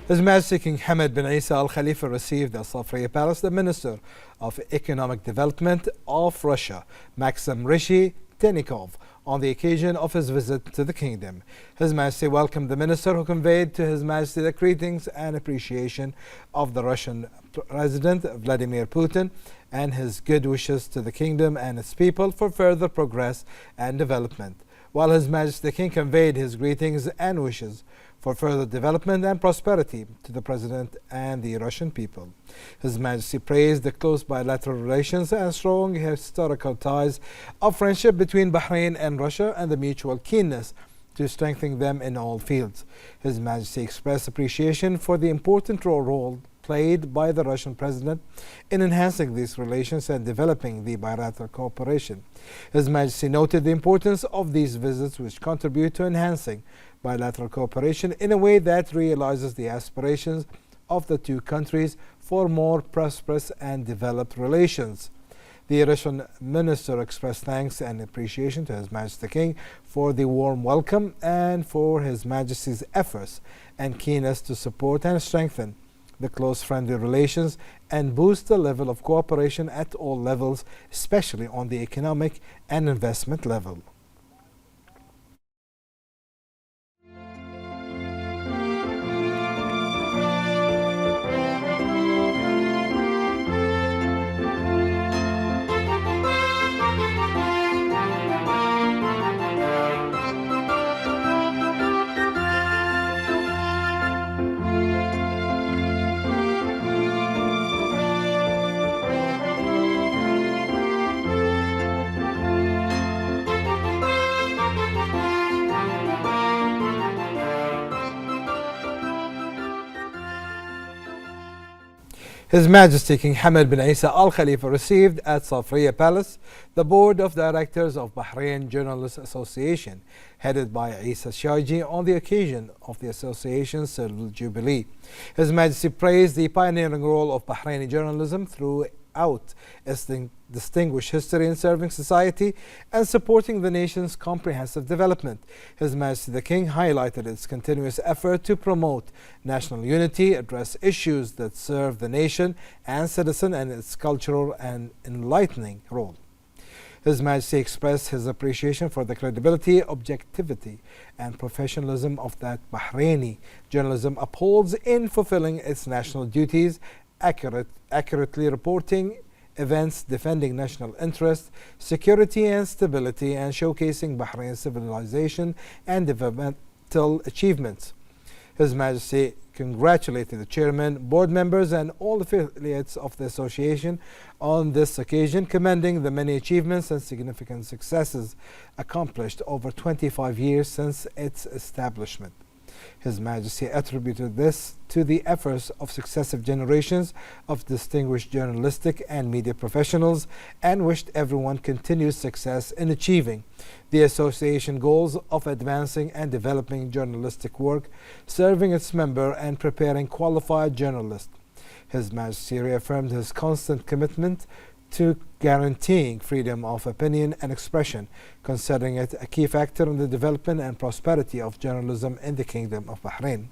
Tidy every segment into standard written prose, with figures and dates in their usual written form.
His Majesty King Hamad bin Isa Al Khalifa received at Safriya Palace the Minister of Economic Development of Russia, Maxim Reshetnikov, on the occasion of his visit to the kingdom. His Majesty welcomed the minister, who conveyed to His Majesty the greetings and appreciation of the Russian President Vladimir Putin and his good wishes to the kingdom and its people for further progress and development, while His Majesty the King conveyed his greetings and wishes for further development and prosperity to the President and the Russian people. His Majesty praised the close bilateral relations and strong historical ties of friendship between Bahrain and Russia and the mutual keenness to strengthen them in all fields. His Majesty expressed appreciation for the important role played by the Russian President in enhancing these relations and developing the bilateral cooperation. His Majesty noted the importance of these visits, which contribute to enhancing bilateral cooperation in a way that realizes the aspirations of the two countries for more prosperous and developed relations. The Russian minister expressed thanks and appreciation to His Majesty the King for the warm welcome and for His Majesty's efforts and keenness to support and strengthen the close friendly relations and boost the level of cooperation at all levels, especially on the economic and investment level. His Majesty King Hamad bin Isa Al Khalifa received at Safriya Palace the Board of Directors of Bahrain Journalists Association, headed by Isa Shaji, on the occasion of the association's silver jubilee. His Majesty praised the pioneering role of Bahraini journalism throughout its distinguished history in serving society and supporting the nation's comprehensive development. His Majesty the King highlighted its continuous effort to promote national unity, address issues that serve the nation and citizen, and its cultural and enlightening role. His Majesty expressed his appreciation for the credibility, objectivity, and professionalism of that Bahraini journalism upholds in fulfilling its national duties, accurately reporting events, defending national interest, security and stability, and showcasing Bahrain's civilization and developmental achievements. His Majesty congratulated the chairman, board members, and all affiliates of the association on this occasion, commending the many achievements and significant successes accomplished over 25 years since its establishment. His Majesty attributed this to the efforts of successive generations of distinguished journalistic and media professionals and wished everyone continued success in achieving the association goals of advancing and developing journalistic work, serving its member, and preparing qualified journalists. His Majesty reaffirmed his constant commitment to guaranteeing freedom of opinion and expression, considering it a key factor in the development and prosperity of journalism in the Kingdom of Bahrain.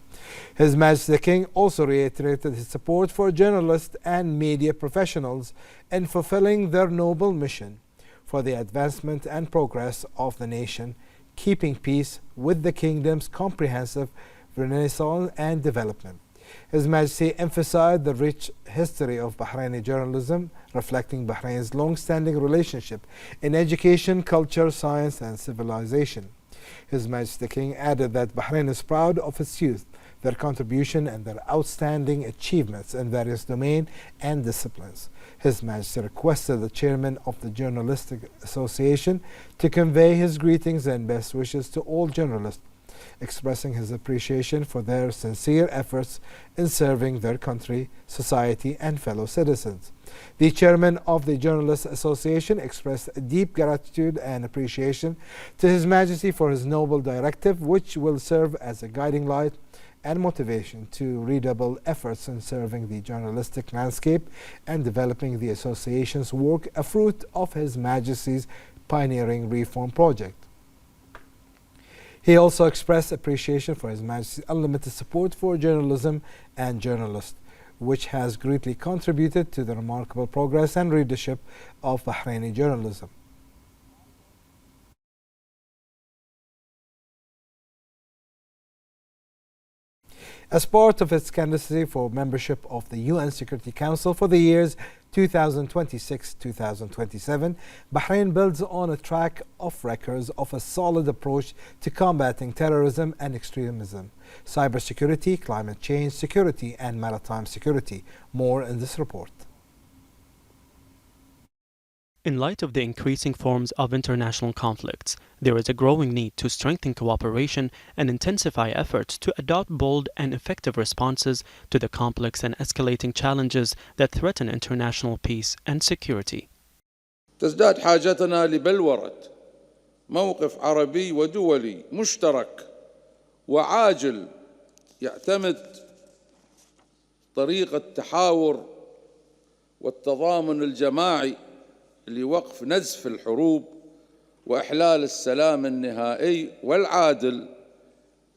His Majesty the King also reiterated his support for journalists and media professionals in fulfilling their noble mission for the advancement and progress of the nation, keeping peace with the Kingdom's comprehensive renaissance and development. His Majesty emphasized the rich history of Bahraini journalism, reflecting Bahrain's long-standing relationship in education, culture, science, and civilization. His Majesty the King added that Bahrain is proud of its youth, their contribution, and their outstanding achievements in various domains and disciplines. His Majesty requested the chairman of the Journalistic Association to convey his greetings and best wishes to all journalists, expressing his appreciation for their sincere efforts in serving their country, society, and fellow citizens. The chairman of the Journalists Association expressed deep gratitude and appreciation to His Majesty for his noble directive, which will serve as a guiding light and motivation to redouble efforts in serving the journalistic landscape and developing the association's work, a fruit of His Majesty's pioneering reform project. He also expressed appreciation for His Majesty's unlimited support for journalism and journalists, which has greatly contributed to the remarkable progress and leadership of Bahraini journalism. As part of its candidacy for membership of the UN Security Council for the years 2026-2027, Bahrain builds on a track of records of a solid approach to combating terrorism and extremism, cybersecurity, climate change, security, and maritime security. More in this report. In light of the increasing forms of international conflicts, there is a growing need to strengthen cooperation and intensify efforts to adopt bold and effective responses to the complex and escalating challenges that threaten international peace and security. تزداد حاجتنا لبلورة موقف عربي ودولي مشترك وعاجل يعتمد طريق التحاور والتضامن الجماعي لوقف نزف الحروب وإحلال السلام النهائي والعادل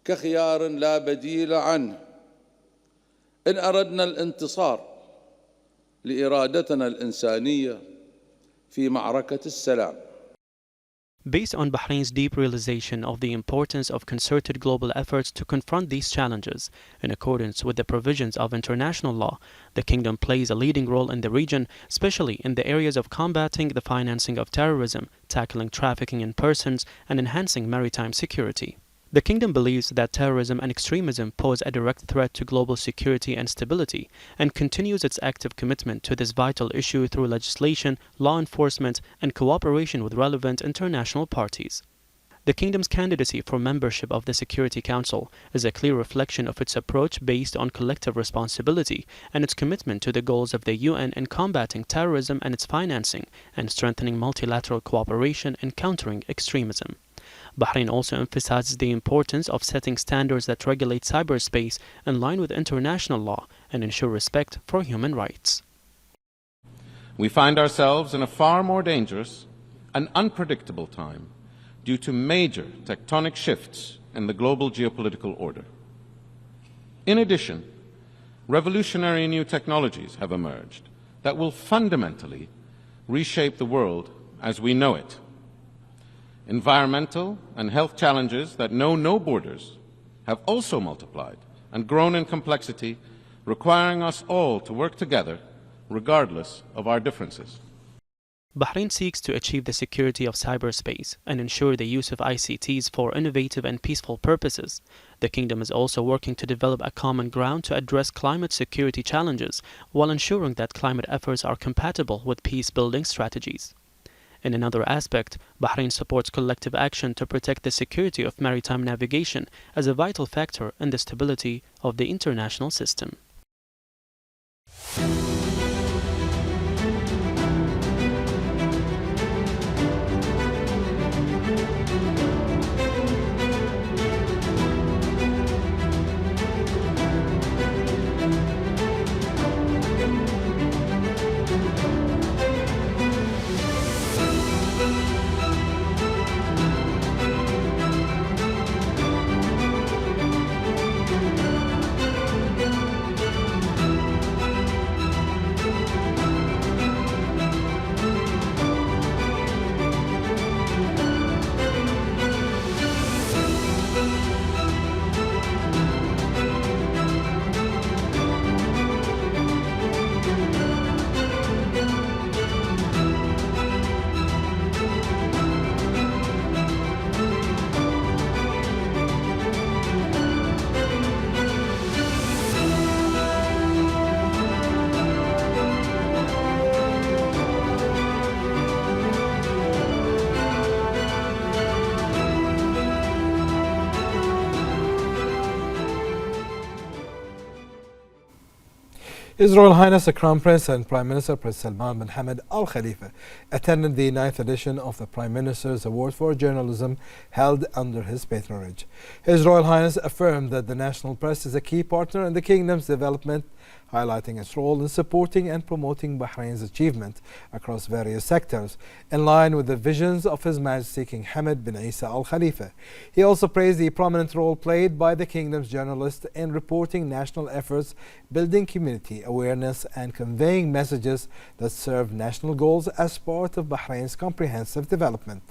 كخيار لا بديل عنه إن أردنا الانتصار لإرادتنا الإنسانية في معركة السلام. Based on Bahrain's deep realization of the importance of concerted global efforts to confront these challenges, in accordance with the provisions of international law, the Kingdom plays a leading role in the region, especially in the areas of combating the financing of terrorism, tackling trafficking in persons, and enhancing maritime security. The Kingdom believes that terrorism and extremism pose a direct threat to global security and stability, and continues its active commitment to this vital issue through legislation, law enforcement, and cooperation with relevant international parties. The Kingdom's candidacy for membership of the Security Council is a clear reflection of its approach based on collective responsibility and its commitment to the goals of the UN in combating terrorism and its financing, and strengthening multilateral cooperation in countering extremism. Bahrain also emphasizes the importance of setting standards that regulate cyberspace in line with international law and ensure respect for human rights. We find ourselves in a far more dangerous and unpredictable time due to major tectonic shifts in the global geopolitical order. In addition, revolutionary new technologies have emerged that will fundamentally reshape the world as we know it. Environmental and health challenges that know no borders have also multiplied and grown in complexity, requiring us all to work together regardless of our differences. Bahrain seeks to achieve the security of cyberspace and ensure the use of ICTs for innovative and peaceful purposes. The Kingdom is also working to develop a common ground to address climate security challenges while ensuring that climate efforts are compatible with peace-building strategies. In another aspect, Bahrain supports collective action to protect the security of maritime navigation as a vital factor in the stability of the international system. His Royal Highness the Crown Prince and Prime Minister Prince Salman bin Hamad Al Khalifa attended the 9th edition of the Prime Minister's Award for Journalism held under his patronage. His Royal Highness affirmed that the national press is a key partner in the Kingdom's development. highlighting its role in supporting and promoting Bahrain's achievement across various sectors, in line with the visions of His Majesty King Hamad bin Isa Al Khalifa. He also praised the prominent role played by the kingdom's journalists in reporting national efforts, building community awareness, and conveying messages that serve national goals as part of Bahrain's comprehensive development.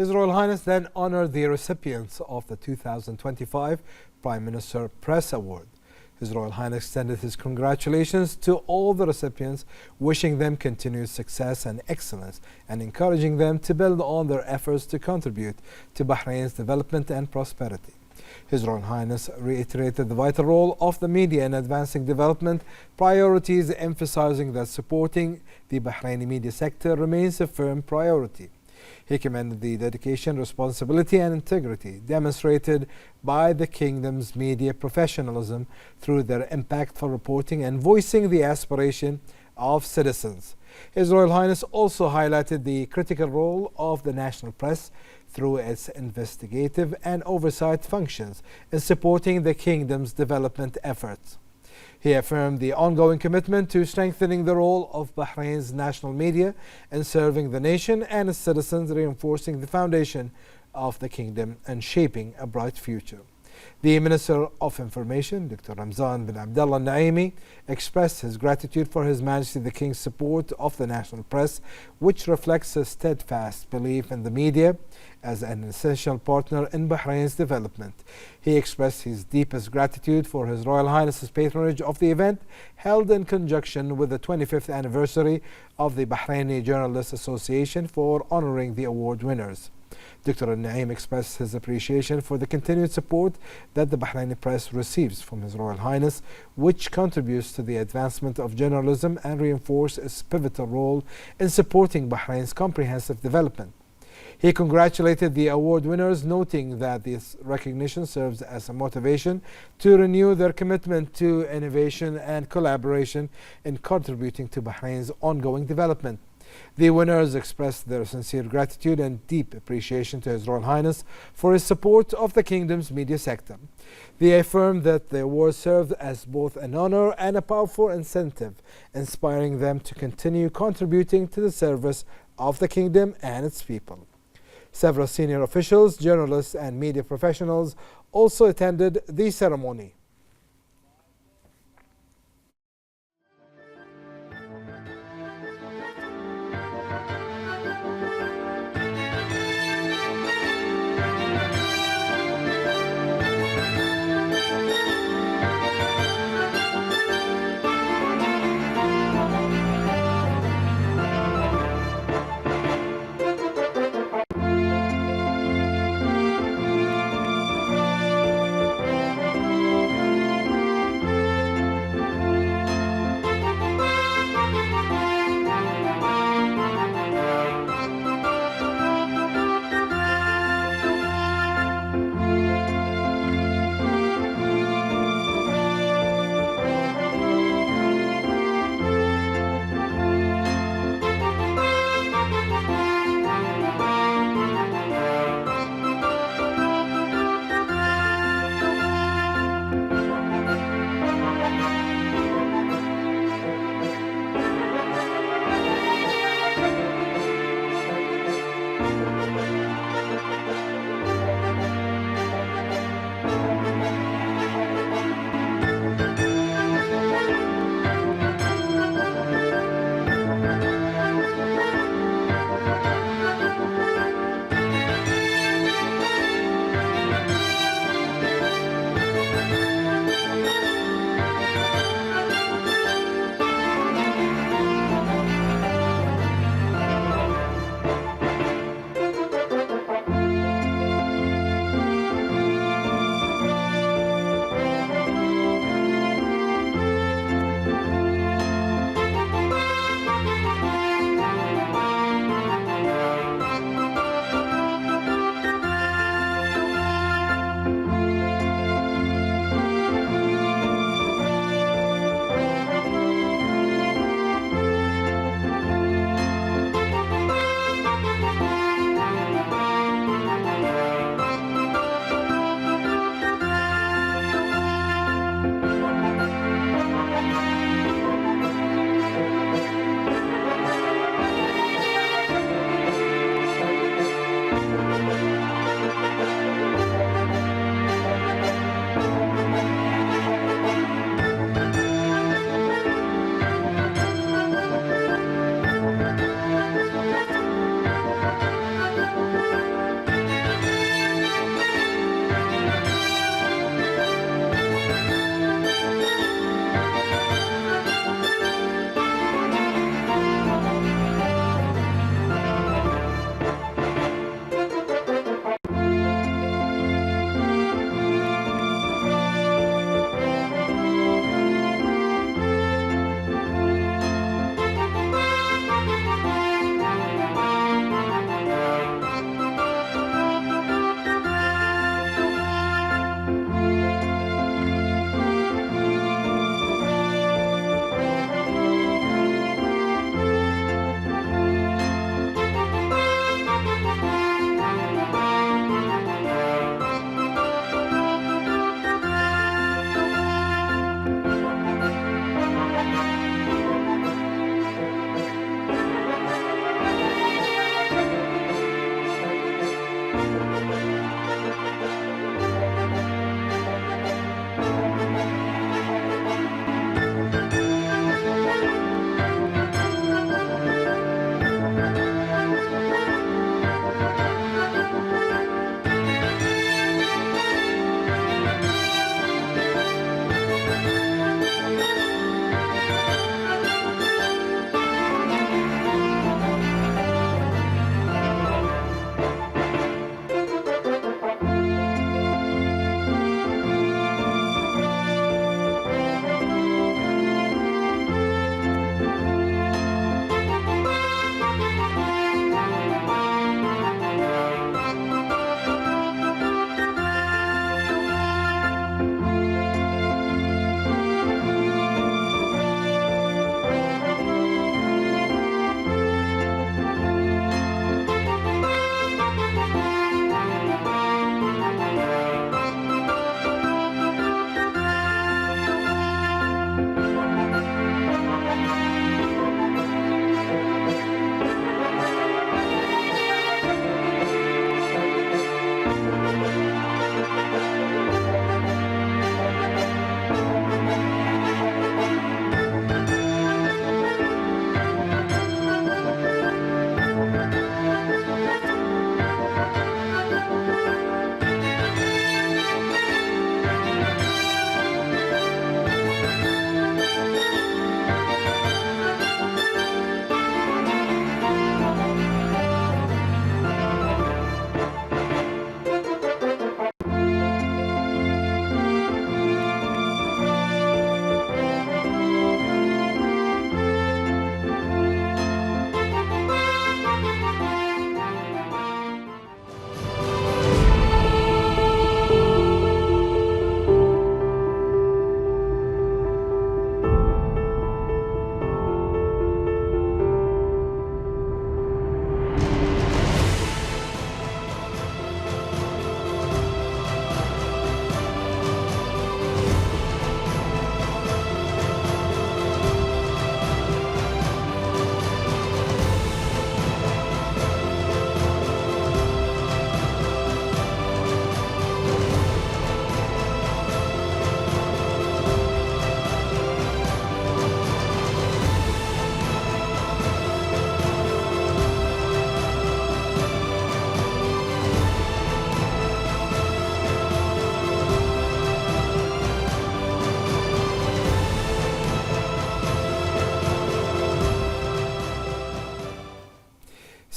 His Royal Highness then honored the recipients of the 2025 Prime Minister Press Award. His Royal Highness extended his congratulations to all the recipients, wishing them continued success and excellence and encouraging them to build on their efforts to contribute to Bahrain's development and prosperity. His Royal Highness reiterated the vital role of the media in advancing development priorities, emphasizing that supporting the Bahraini media sector remains a firm priority. He commended the dedication, responsibility, and integrity demonstrated by the kingdom's media professionalism through their impactful reporting and voicing the aspiration of citizens. His Royal Highness also highlighted the critical role of the national press through its investigative and oversight functions in supporting the kingdom's development efforts. He affirmed the ongoing commitment to strengthening the role of Bahrain's national media in serving the nation and its citizens, reinforcing the foundation of the kingdom and shaping a bright future. The Minister of Information, Dr. Ramzan bin Abdullah Naimi, expressed his gratitude for His Majesty the King's support of the national press, which reflects a steadfast belief in the media as an essential partner in Bahrain's development. He expressed his deepest gratitude for His Royal Highness's patronage of the event, held in conjunction with the 25th anniversary of the Bahraini Journalists Association, for honoring the award winners. Dr. Al-Naim expressed his appreciation for the continued support that the Bahraini press receives from His Royal Highness, which contributes to the advancement of journalism and reinforces its pivotal role in supporting Bahrain's comprehensive development. He congratulated the award winners, noting that this recognition serves as a motivation to renew their commitment to innovation and collaboration in contributing to Bahrain's ongoing development. The winners expressed their sincere gratitude and deep appreciation to His Royal Highness for his support of the kingdom's media sector. They affirmed that the award served as both an honor and a powerful incentive, inspiring them to continue contributing to the service of the kingdom and its people. Several senior officials, journalists, and media professionals also attended the ceremony.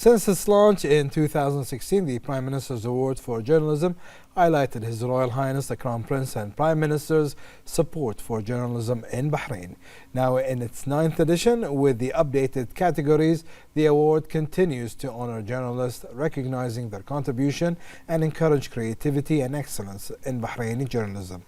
Since its launch in 2016, the Prime Minister's Award for Journalism highlighted His Royal Highness the Crown Prince and Prime Minister's support for journalism in Bahrain. Now in its 9th edition, with the updated categories, the award continues to honor journalists, recognizing their contribution and encourage creativity and excellence in Bahraini journalism.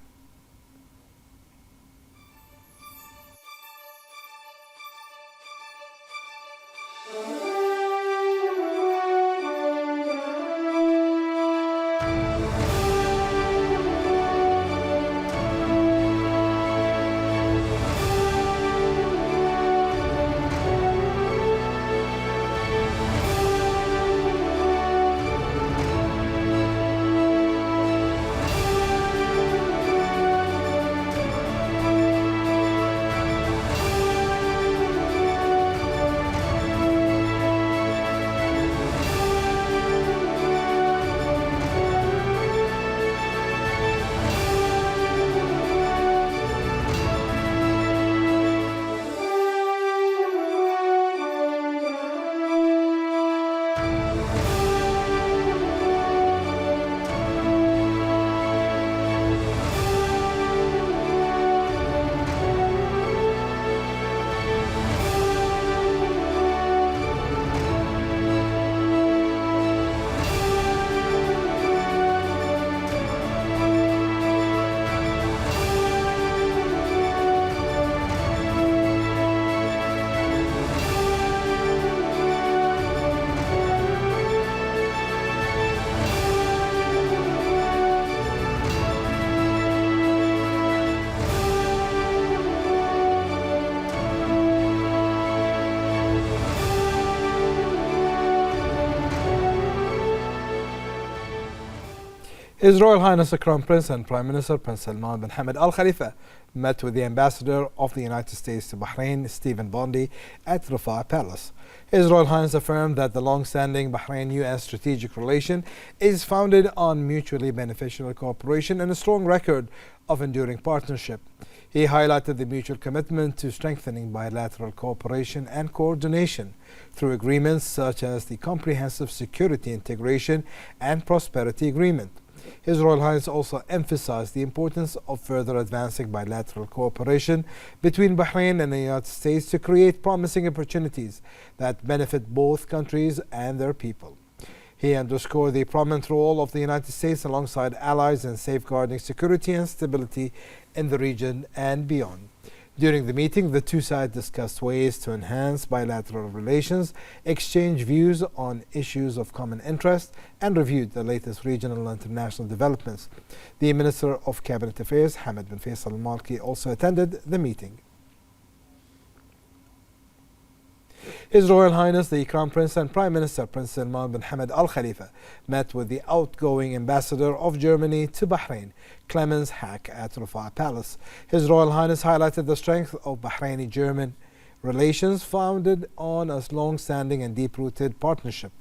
His Royal Highness the Crown Prince and Prime Minister Prince Salman bin Hamad Al Khalifa met with the Ambassador of the United States to Bahrain, Stephen Bondi, at Rafah Palace. His Royal Highness affirmed that the long-standing Bahrain-US strategic relation is founded on mutually beneficial cooperation and a strong record of enduring partnership. He highlighted the mutual commitment to strengthening bilateral cooperation and coordination through agreements such as the Comprehensive Security Integration and Prosperity Agreement. His Royal Highness also emphasized the importance of further advancing bilateral cooperation between Bahrain and the United States to create promising opportunities that benefit both countries and their people. He underscored the prominent role of the United States alongside allies in safeguarding security and stability in the region and beyond. During the meeting, the two sides discussed ways to enhance bilateral relations, exchanged views on issues of common interest, and reviewed the latest regional and international developments. The Minister of Cabinet Affairs, Hamad bin Faisal al-Malki, also attended the meeting. His Royal Highness the Crown Prince and Prime Minister Prince Salman bin Hamad Al Khalifa met with the outgoing Ambassador of Germany to Bahrain, Clemens Hack, at Rafah Palace. His Royal Highness highlighted the strength of Bahraini-German relations founded on a long-standing and deep-rooted partnership.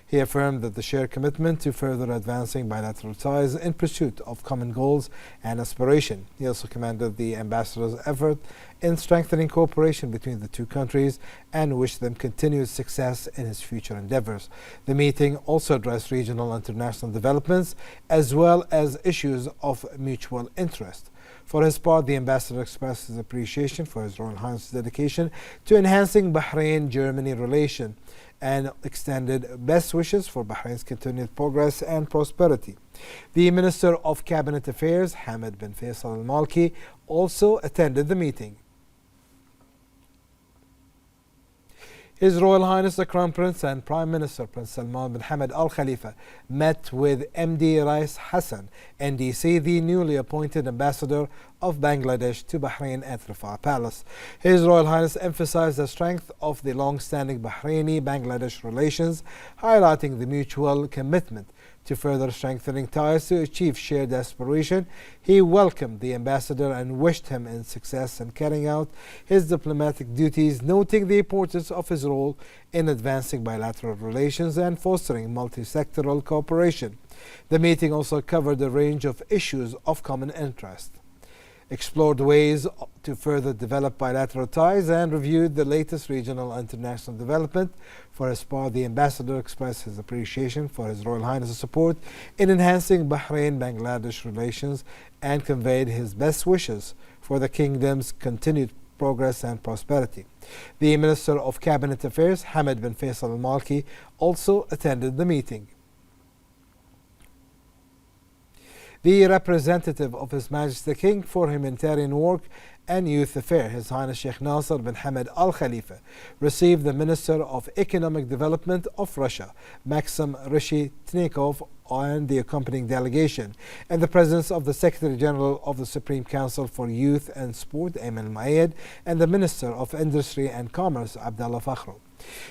He affirmed that the shared commitment to further advancing bilateral ties in pursuit of common goals and aspiration. He also commended the ambassador's effort in strengthening cooperation between the two countries and wished them continued success in his future endeavors. The meeting also addressed regional and international developments as well as issues of mutual interest. For his part, the ambassador expressed his appreciation for His Royal Highness's dedication to enhancing Bahrain-Germany relation and extended best wishes for Bahrain's continued progress and prosperity. The Minister of Cabinet Affairs, Hamad bin Faisal al-Malki, also attended the meeting. His Royal Highness the Crown Prince and Prime Minister Prince Salman bin Hamad Al Khalifa met with MD Rais Hassan, NDC, the newly appointed Ambassador of Bangladesh to Bahrain at Rafah Palace. His Royal Highness emphasized the strength of the long-standing Bahraini-Bangladesh relations, highlighting the mutual commitment to further strengthening ties to achieve shared aspiration. He welcomed the ambassador and wished him in success in carrying out his diplomatic duties, noting the importance of his role in advancing bilateral relations and fostering multi-sectoral cooperation. The meeting also covered a range of issues of common interest. explored ways to further develop bilateral ties, and reviewed the latest regional and international development. For his part, the ambassador expressed his appreciation for His Royal Highness's support in enhancing Bahrain-Bangladesh relations and conveyed his best wishes for the kingdom's continued progress and prosperity. The Minister of Cabinet Affairs, Hamad bin Faisal al-Malki, also attended the meeting. The representative of His Majesty the King for Humanitarian Work and Youth Affairs, His Highness Sheikh Nasser bin Hamad Al Khalifa, received the Minister of Economic Development of Russia, Maxim Reshetnikov, and the accompanying delegation, and the presence of the Secretary General of the Supreme Council for Youth and Sport, Ayman Al-Maayed, and the Minister of Industry and Commerce, Abdullah Fakhro.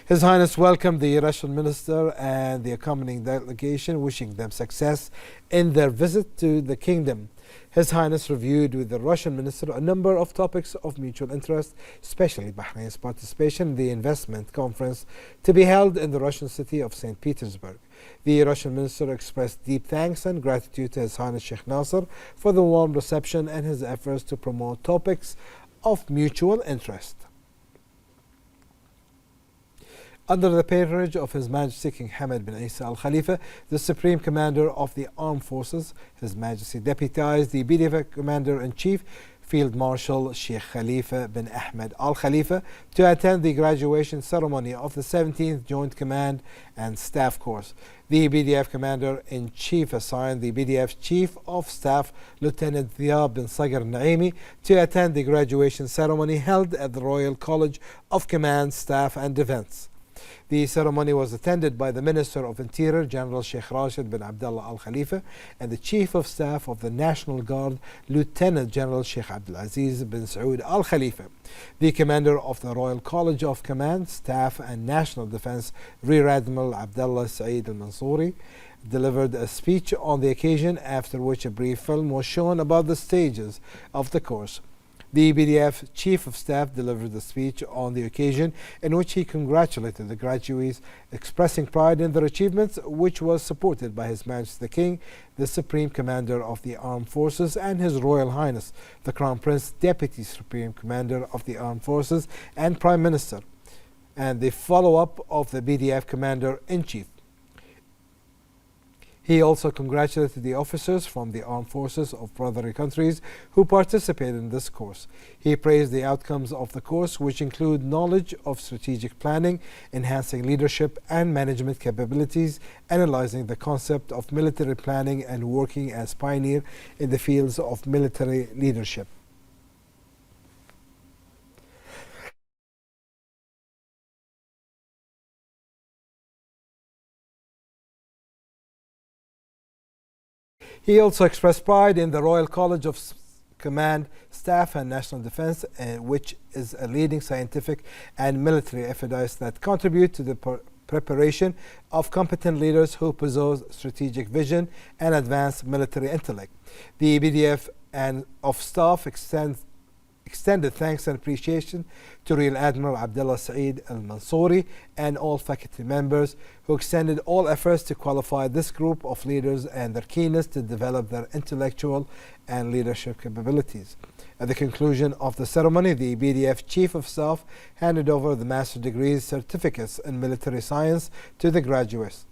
His Highness welcomed the Russian minister and the accompanying delegation, wishing them success in their visit to the kingdom. His Highness reviewed with the Russian minister a number of topics of mutual interest, especially Bahrain's participation in the investment conference to be held in the Russian city of St. Petersburg. The Russian minister expressed deep thanks and gratitude to His Highness Sheikh Nasser for the warm reception and his efforts to promote topics of mutual interest. Under the patronage of His Majesty King Hamad bin Isa Al Khalifa, the Supreme Commander of the Armed Forces, His Majesty deputized the BDF Commander-in-Chief, Field Marshal Sheikh Khalifa bin Ahmed Al Khalifa, to attend the graduation ceremony of the 17th Joint Command and Staff Course. The BDF Commander-in-Chief assigned the BDF Chief of Staff, Lieutenant Thiab bin Sagar Naimi, to attend the graduation ceremony held at the Royal College of Command, Staff and Defense. The ceremony was attended by the Minister of Interior, General Sheikh Rashid bin Abdullah Al Khalifa, and the Chief of Staff of the National Guard, Lieutenant General Sheikh Abdulaziz bin Saud Al Khalifa. The Commander of the Royal College of Command, Staff and National Defense, Rear Admiral Abdullah Saeed Al Mansouri, delivered a speech on the occasion, after which a brief film was shown about the stages of the course. The BDF Chief of Staff delivered a speech on the occasion in which he congratulated the graduates, expressing pride in their achievements, which was supported by His Majesty the King, the Supreme Commander of the Armed Forces, and His Royal Highness, the Crown Prince, Deputy Supreme Commander of the Armed Forces and Prime Minister, and the follow-up of the BDF Commander-in-Chief. He also congratulated the officers from the armed forces of brotherly countries who participated in this course. He praised the outcomes of the course, which include knowledge of strategic planning, enhancing leadership and management capabilities, analyzing the concept of military planning, and working as pioneer in the fields of military leadership. He also expressed pride in the Royal College of Command, Staff and National Defense, which is a leading scientific and military efforts that contribute to the preparation of competent leaders who possess strategic vision and advanced military intellect. The BDF and of staff extended thanks and appreciation to Rear Admiral Abdullah Saeed Al Mansouri and all faculty members who extended all efforts to qualify this group of leaders and their keenness to develop their intellectual and leadership capabilities. At the conclusion of the ceremony, the BDF Chief of Staff handed over the Master Degrees certificates in military science to the graduates,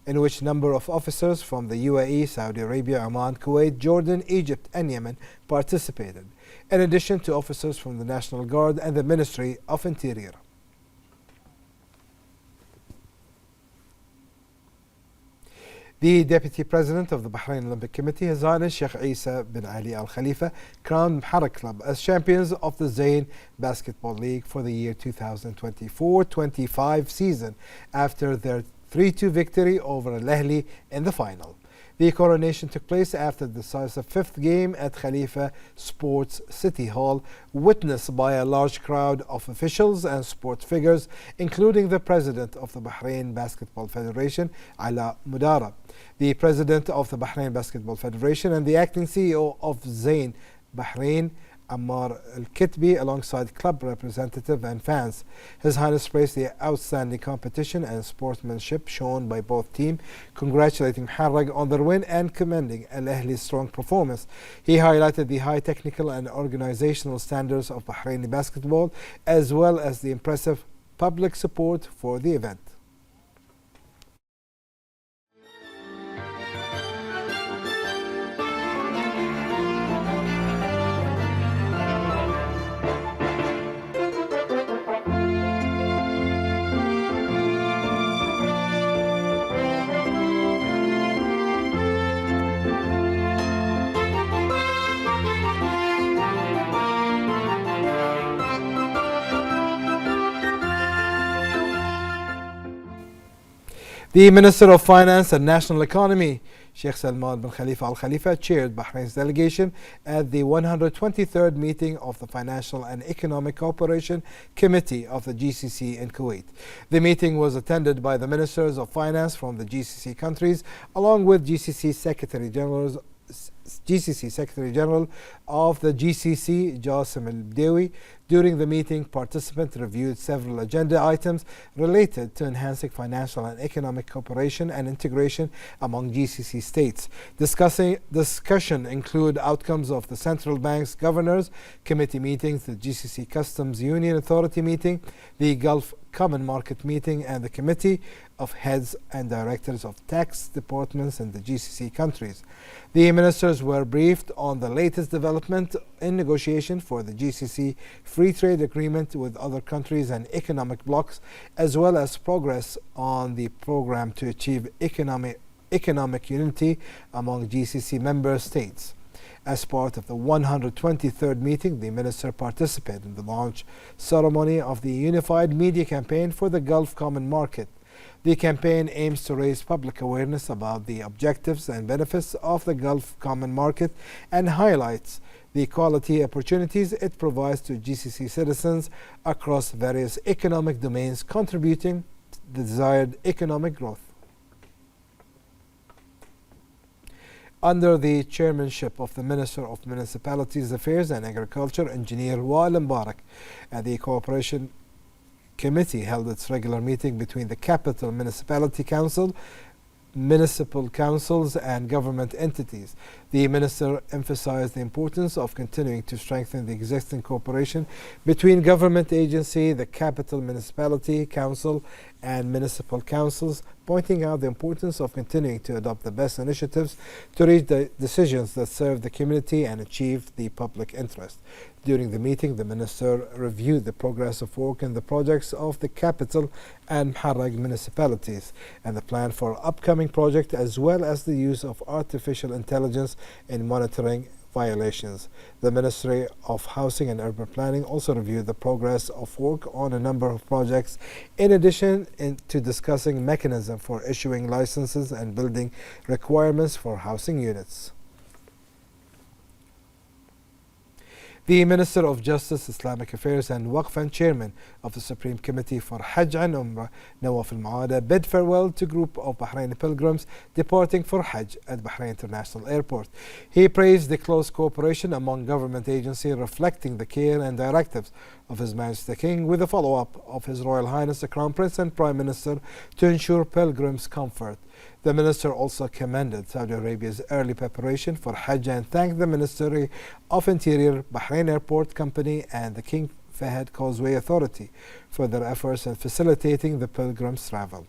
in which a number of officers from the UAE, Saudi Arabia, Oman, Kuwait, Jordan, Egypt and Yemen participated, in addition to officers from the National Guard and the Ministry of Interior. The Deputy President of the Bahrain Olympic Committee, His Highness Sheikh Isa bin Ali Al Khalifa, crowned Muharraq Club as champions of the Zain Basketball League for the year 2024-25 season after their 3-2 victory over Al Ahly in the final. The coronation took place after the decisive fifth game at Khalifa Sports City Hall, witnessed by a large crowd of officials and sports figures, including the President of the Bahrain Basketball Federation, Ala Mudara, the President of the Bahrain Basketball Federation, and the acting CEO of Zain Bahrain, Ammar Al-Kitbi alongside club representative and fans. His Highness praised the outstanding competition and sportsmanship shown by both teams, congratulating Muharraq on their win and commending Al-Ahli's strong performance. He highlighted the high technical and organizational standards of Bahraini basketball as well as the impressive public support for the event. The Minister of Finance and National Economy, Sheikh Salman bin Khalifa Al Khalifa, chaired Bahrain's delegation at the 123rd meeting of the Financial and Economic Cooperation Committee of the GCC in Kuwait. The meeting was attended by the Ministers of Finance from the GCC countries, along with GCC Secretary General of the GCC, Jassim Al-Bdawi. During the meeting, participants reviewed several agenda items related to enhancing financial and economic cooperation and integration among GCC states. Discussion include outcomes of the Central Bank's Governors Committee meetings, the GCC Customs Union Authority meeting, the Gulf Common Market meeting, and the Committee of Heads and Directors of Tax Departments in the GCC countries. The ministers were briefed on the latest development in negotiation for the GCC Free Trade Agreement with other countries and economic blocs, as well as progress on the program to achieve economic unity among GCC member states. As part of the 123rd meeting, the minister participated in the launch ceremony of the Unified Media Campaign for the Gulf Common Market. The campaign aims to raise public awareness about the objectives and benefits of the Gulf Common Market and highlights the quality opportunities it provides to GCC citizens across various economic domains, contributing to the desired economic growth. Under the chairmanship of the Minister of Municipalities Affairs and Agriculture, Engineer Wael Mbarak, and the Cooperation Committee held its regular meeting between the Capital Municipality Council, municipal councils and government entities. The minister emphasized the importance of continuing to strengthen the existing cooperation between government agency, the Capital Municipality Council and municipal councils, pointing out the importance of continuing to adopt the best initiatives to reach the decisions that serve the community and achieve the public interest. During the meeting, the minister reviewed the progress of work in the projects of the capital and Muharraq municipalities and the plan for upcoming project, as well as the use of artificial intelligence in monitoring violations. The Ministry of Housing and Urban Planning also reviewed the progress of work on a number of projects, in addition to discussing mechanism for issuing licenses and building requirements for housing units. The Minister of Justice, Islamic Affairs and Waqf and Chairman of the Supreme Committee for Hajj and Umrah, Nawaf Al-Maada, bid farewell to a group of Bahraini pilgrims departing for Hajj at Bahrain International Airport. He praised the close cooperation among government agencies, reflecting the care and directives of His Majesty the King, with a follow-up of His Royal Highness the Crown Prince and Prime Minister to ensure pilgrims' comfort. The minister also commended Saudi Arabia's early preparation for Hajj and thanked the Ministry of Interior, Bahrain Airport Company and the King Fahd Causeway Authority for their efforts in facilitating the pilgrims' travel.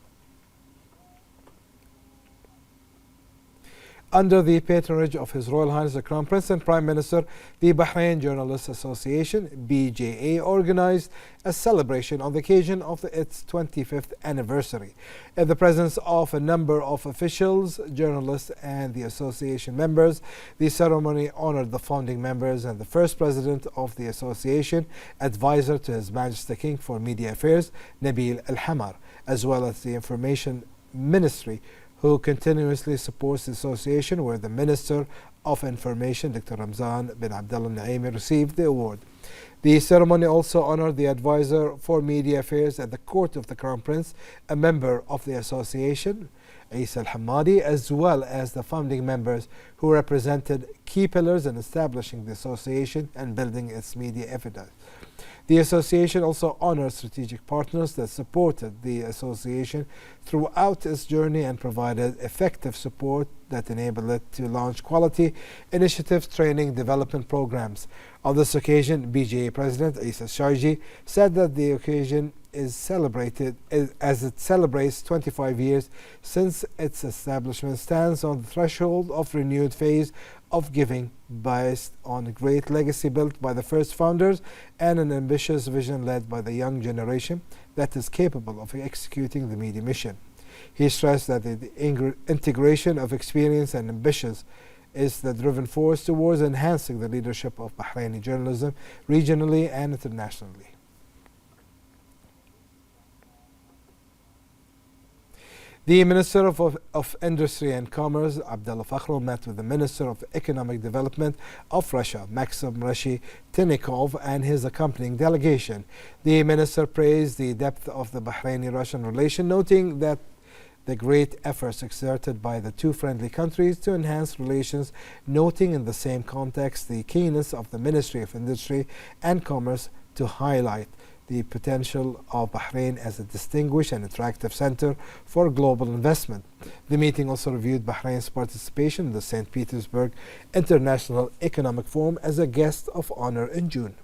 Under the patronage of His Royal Highness the Crown Prince and Prime Minister, the Bahrain Journalists Association (BJA) organized a celebration on the occasion of its 25th anniversary. In the presence of a number of officials, journalists and the association members, the ceremony honored the founding members and the first president of the association, advisor to His Majesty the King for Media Affairs, Nabil Al-Hamar, as well as the Information Ministry, who continuously supports the association, where the Minister of Information, Dr. Ramzan bin Abdullah Naimi, received the award. The ceremony also honored the advisor for media affairs at the court of the Crown Prince, a member of the association, Isa Al-Hamadi, as well as the founding members who represented key pillars in establishing the association and building its media evidence. The association also honors strategic partners that supported the association throughout its journey and provided effective support that enabled it to launch quality initiatives, training, development programs. On this occasion, BJA President Isa Sharji said that the occasion is celebrated as it celebrates 25 years since its establishment, stands on the threshold of renewed phase of giving based on a great legacy built by the first founders and an ambitious vision led by the young generation that is capable of executing the media mission. He stressed that the integration of experience and ambitions is the driving force towards enhancing the leadership of Bahraini journalism regionally and internationally. The Minister of Industry and Commerce, Abdullah Fakhrul, met with the Minister of Economic Development of Russia, Maxim Reshetnikov, and his accompanying delegation. The minister praised the depth of the Bahraini-Russian relation, noting that the great efforts exerted by the two friendly countries to enhance relations, noting in the same context the keenness of the Ministry of Industry and Commerce to highlight the potential of Bahrain as a distinguished and attractive center for global investment. The meeting also reviewed Bahrain's participation in the St. Petersburg International Economic Forum as a guest of honor in June.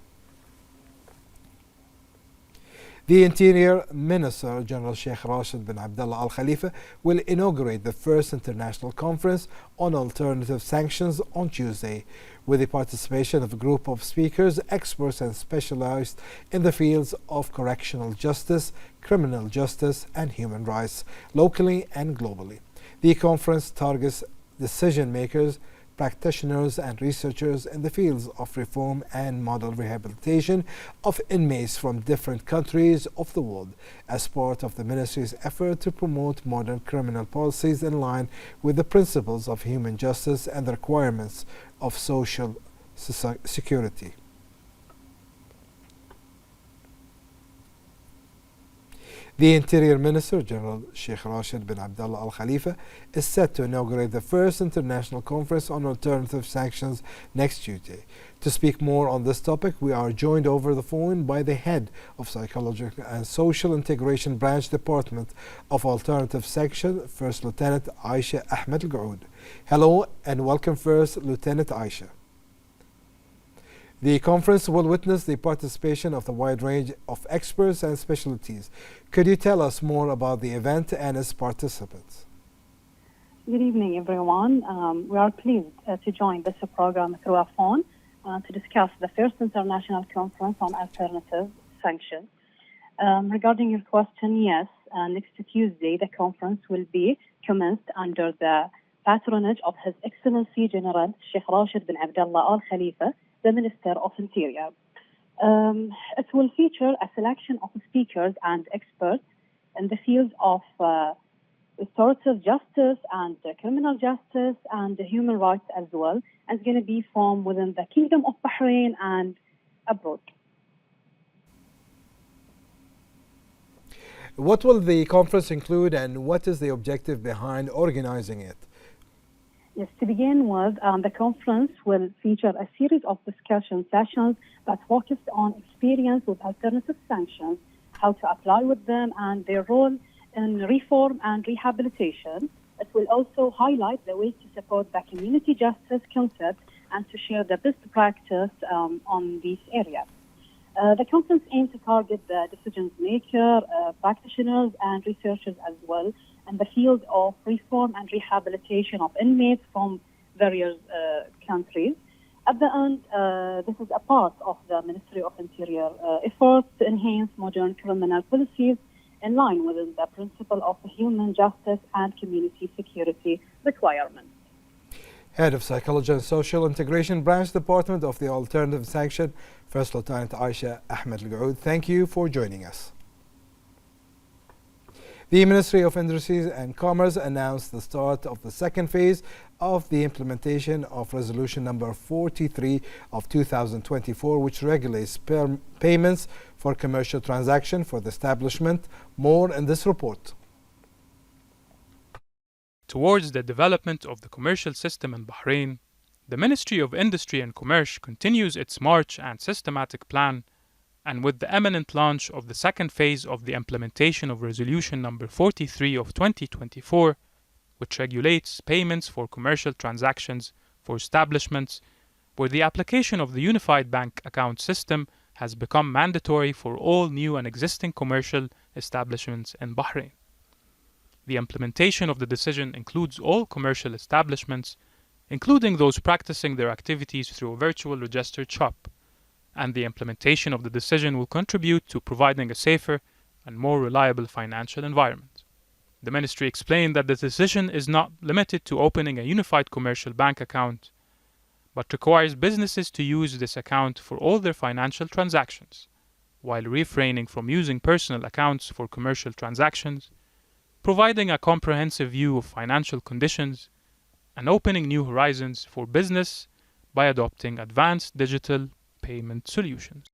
The Interior Minister, General Sheikh Rashid bin Abdullah Al Khalifa, will inaugurate the first international conference on alternative sanctions on Tuesday, with the participation of a group of speakers, experts, and specialized in the fields of correctional justice, criminal justice, and human rights, locally and globally. The conference targets decision makers, practitioners, and researchers in the fields of reform and model rehabilitation of inmates from different countries of the world, as part of the ministry's effort to promote modern criminal policies in line with the principles of human justice and the requirements of social security. The Interior Minister, General Sheikh Rashid bin Abdullah Al Khalifa, is set to inaugurate the first international conference on alternative sanctions next Tuesday. To speak more on this topic, we are joined over the phone by the head of Psychological and Social Integration Branch Department of Alternative Section, First Lieutenant Aisha Ahmed Al-Gaoud. Hello and welcome, First Lieutenant Aisha. The conference will witness the participation of the wide range of experts and specialties. Could you tell us more about the event and its participants? Good evening, everyone. We are pleased to join this program through our phone to discuss the first international conference on alternative sanctions. Regarding your question, yes, next Tuesday the conference will be commenced under the patronage of His Excellency General Sheikh Rashid bin Abdullah Al Khalifa, the Minister of Interior. It will feature a selection of speakers and experts in the fields of restorative justice and criminal justice and human rights as well. And it's going to be from within the Kingdom of Bahrain and abroad. What will the conference include and what is the objective behind organizing it? Yes, to begin with, the conference will feature a series of discussion sessions that focused on experience with alternative sanctions, how to apply with them, and their role in reform and rehabilitation. It will also highlight the ways to support the community justice concept and to share the best practice on these areas. The conference aims to target the decision maker, practitioners, and researchers as well in the field of reform and rehabilitation of inmates from various countries. At the end, this is a part of the Ministry of Interior efforts to enhance modern criminal policies in line with the principle of human justice and community security requirements. Head of Psychology and Social Integration Branch Department of the Alternative Section, First Lieutenant Aisha Ahmed Al-Gaoud, thank you for joining us. The Ministry of Industry and Commerce announced the start of the second phase of the implementation of Resolution number 43 of 2024, which regulates payments for commercial transactions for the establishment. More in this report. Towards the development of the commercial system in Bahrain, the Ministry of Industry and Commerce continues its march and systematic plan, and with the imminent launch of the second phase of the implementation of Resolution number 43 of 2024, which regulates payments for commercial transactions for establishments where the application of the Unified Bank Account System has become mandatory for all new and existing commercial establishments in Bahrain. The implementation of the decision includes all commercial establishments, including those practicing their activities through a virtual registered shop, and the implementation of the decision will contribute to providing a safer and more reliable financial environment. The Ministry explained that the decision is not limited to opening a unified commercial bank account, but requires businesses to use this account for all their financial transactions, while refraining from using personal accounts for commercial transactions, providing a comprehensive view of financial conditions, and opening new horizons for business by adopting advanced digital payment solutions.